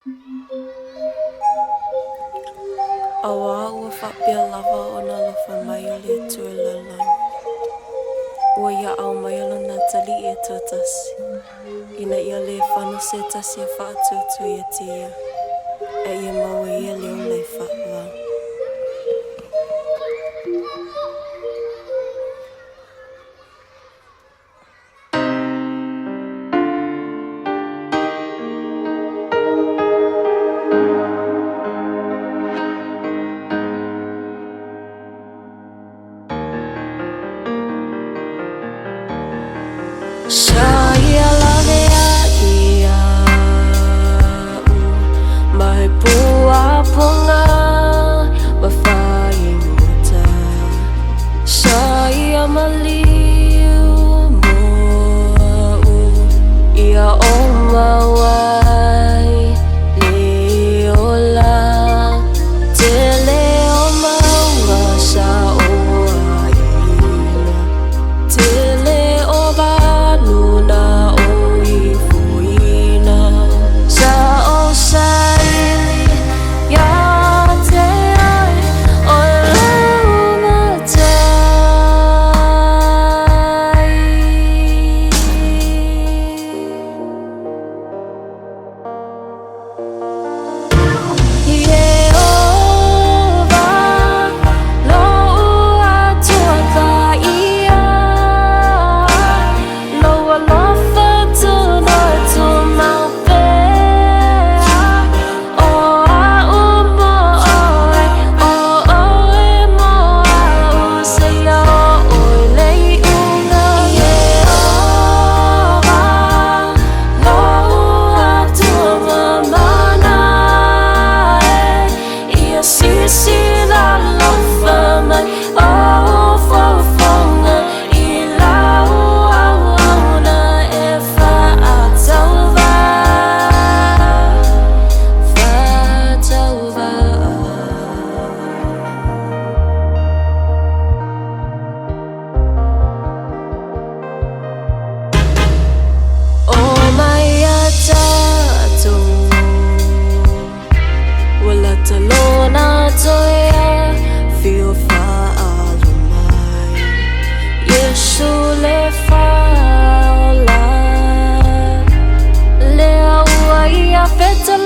Awa ua whapea lava o na lofa mai o le tue lalau. Ua ia au mai o na tali e tō tasi. Ina ia le whano se tasi a whaatutu i a tia. E ia maua ia leo lei whawa. Saya lave a ia mai pua ponga wa fai muta. Saya maliu mo ia o mawai leola tele o maua sa o aina tele o ba luna o ifuina sa o saili ya te ai o Talona toya feel faalumai Yesu le faula le aua ia feta